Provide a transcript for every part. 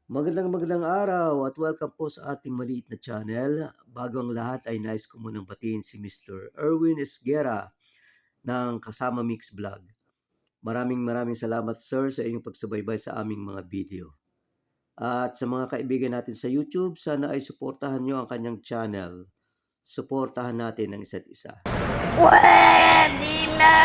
Magandang araw at welcome po sa ating maliit na channel. Bago ang lahat ay nais ko munang batiin si Mr. Erwin Esguera ng Kasama Mix Vlog. Maraming salamat sir sa inyong pagsubaybay sa aming mga video. At sa mga kaibigan natin sa YouTube, sana ay suportahan nyo ang kanyang channel. Suportahan natin ang isa't isa. Pwede na!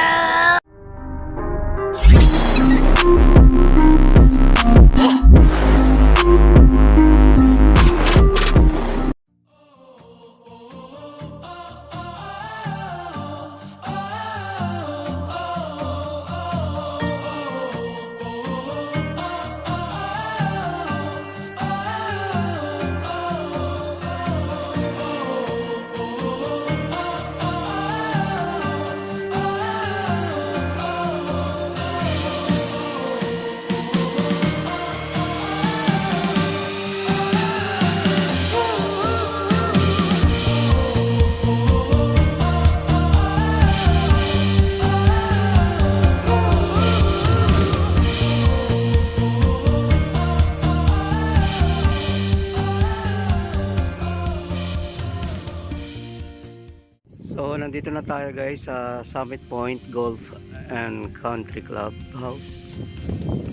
So, nandito na tayo guys sa Summit Point Golf and Country Club House.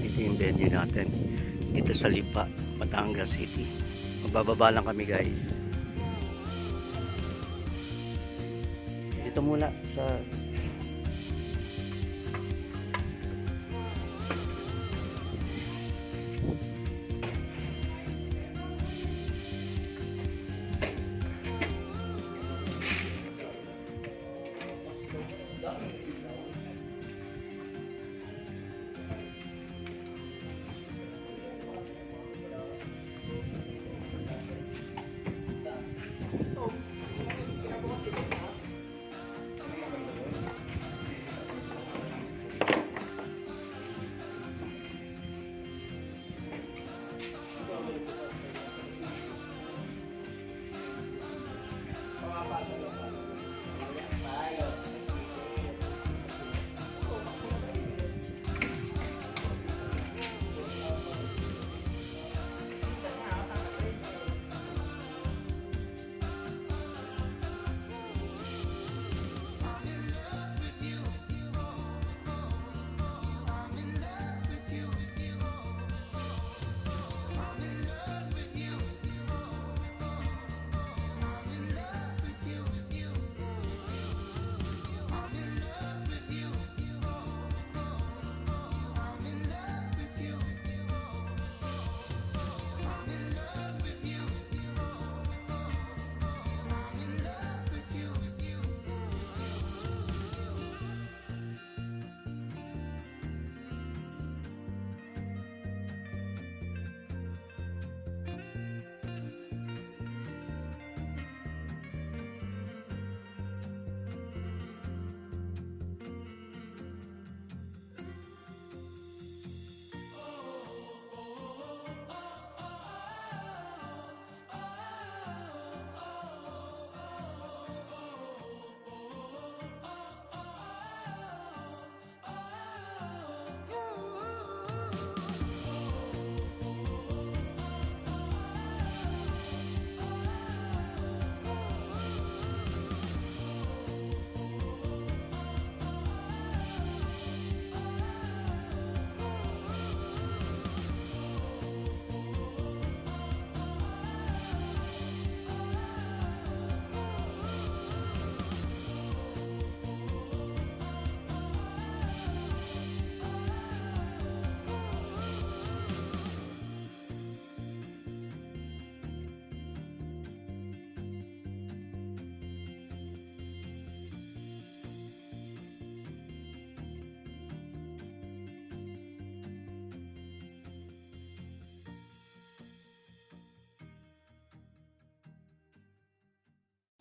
Ito yung venue natin. Dito sa Lipa, Batangas City. Magbababa lang kami guys. Dito muna sa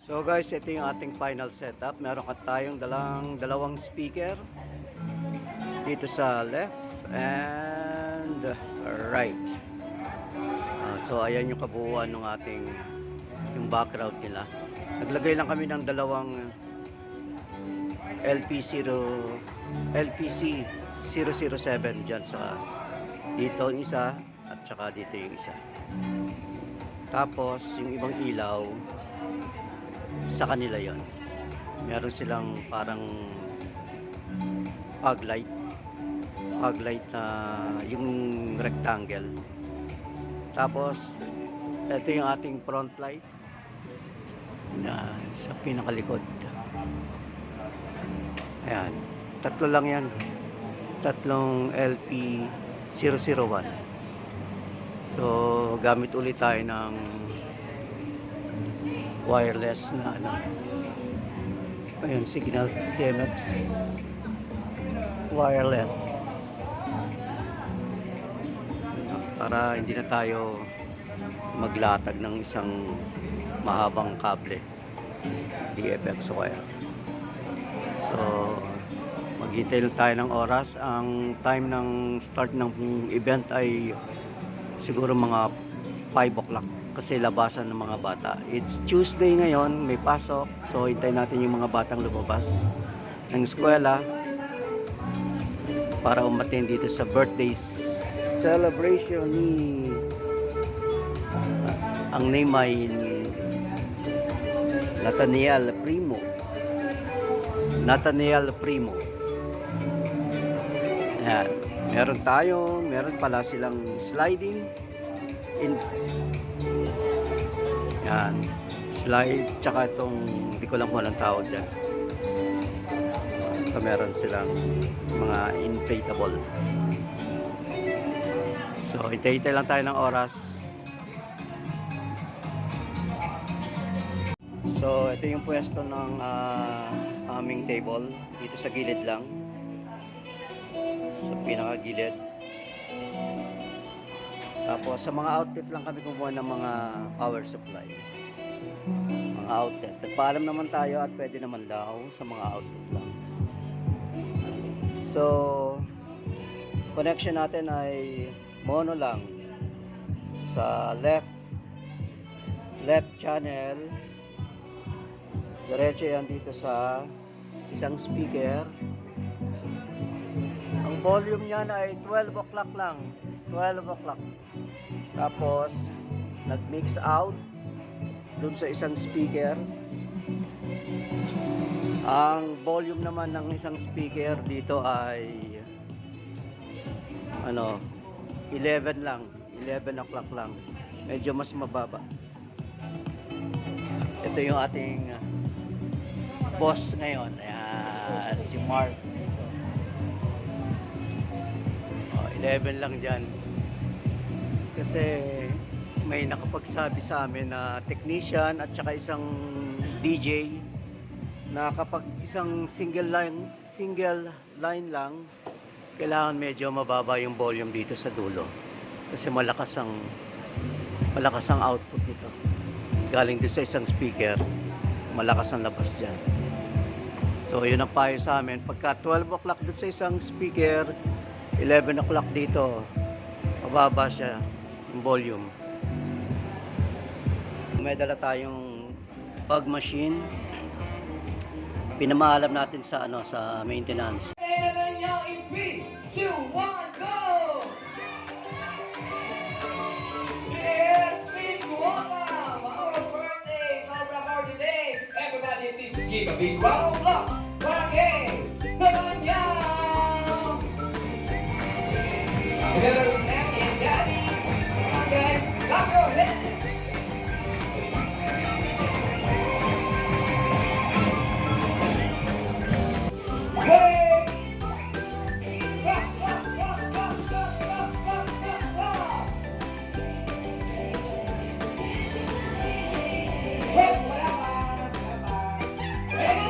So guys, ito yung ating final setup. Meron tayong dalawang speaker dito sa left and right. So ayan yung kabuuan ng ating yung background nila. Naglagay lang kami ng dalawang LPC 007 dyan sa dito isa at at saka dito yung isa. Tapos yung ibang ilaw sa kanila yon. Meron silang parang fog light na yung rectangle. Tapos ito yung ating front light na sa pinakalikod. Ayan, tatlo lang yan, tatlong LP001. So gamit ulit tayo ng wireless na ano, ayun, signal TMX wireless, para hindi na tayo maglatag ng isang mahabang kable DFX o kaya. So maghintay lang tayo ng oras. Ang time ng start ng event ay siguro mga 5 o'clock kasi labasan ng mga bata. It's Tuesday ngayon, may pasok, so hintayin natin yung mga batang lumabas ng eskwela para umattend dito sa birthday celebration ni ang name ay Nathaniel Primo. Ayan, meron pala silang sliding in, yan, slide, tsaka itong hindi ko lang po anong tawag dyan. So, meron silang mga inflatable. So hintay lang tayo ng oras. So ito yung pwesto ng aming table dito sa gilid lang, sa pinakagilid. Tapos sa mga outlet lang kami kumuha ng mga power supply, mga outlet. Nagpaalam naman tayo at pwede naman daw sa mga outlet lang. So connection natin ay mono lang sa left channel. Diretso yan dito sa isang speaker. Ang volume niyan ay 12 o'clock lang. 12 o'clock. Tapos nag-mix out dun sa isang speaker. Ang volume naman ng isang speaker dito ay 11 lang. 11 o'clock lang. Medyo mas mababa. Ito yung ating boss ngayon. Ayan, si Mark. 11 lang dyan. Kasi may nakapagsabi sa amin na technician at saka isang DJ na kapag isang single line lang, kailangan medyo mababa yung volume dito sa dulo. Kasi malakas ang output nito. Galing dito sa isang speaker, malakas ang labas dyan. So yun ang payo sa amin. Pagka 12 o'clock dito sa isang speaker, 11 o'clock dito, mababa siya yung volume. May dala tayong bag machine. Pinamaalam natin sa sa maintenance. In 3, 2, 1, go! Yes, please welcome our birthday celebratory today. Everybody, please give a big round of applause for our game, Nathaniel! Together with Nanny and Daddy, come on guys, clap your hands! Hey! Clap, clap, clap, clap, clap, clap, clap, clap, clap! Hey, wala pa, wala pa. Hey!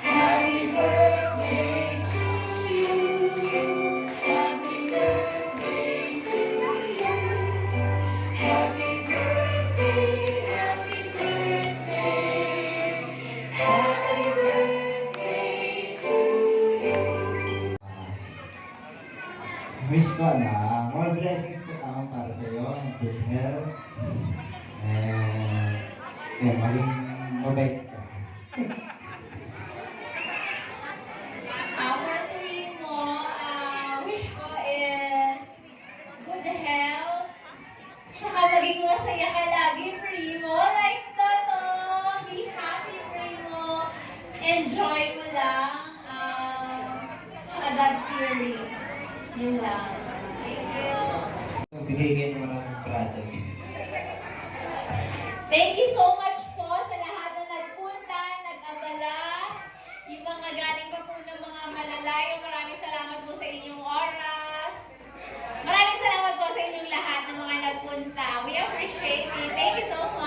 Happy birthday to you. Happy birthday to you. Happy birthday, happy birthday. Happy birthday to you. Wish ko na more blessings to come para sa iyo and good health. And yan, maging mabait ka. Our primo, wish ko is good health. Tsaka maging masaya ka lagi, primo. Like Toto, be happy, primo. Enjoy mo lang. Tsaka God-fearing. Yun lang. Thank you. Bigay kayo ng maraming project. Thank you so much po sa lahat na nagpunta, nag-abala, yung mga galing pa po ng mga malalayo. Maraming salamat po sa inyong oras. Maraming salamat po sa inyong lahat ng mga nagpunta. We appreciate it. Thank you so much.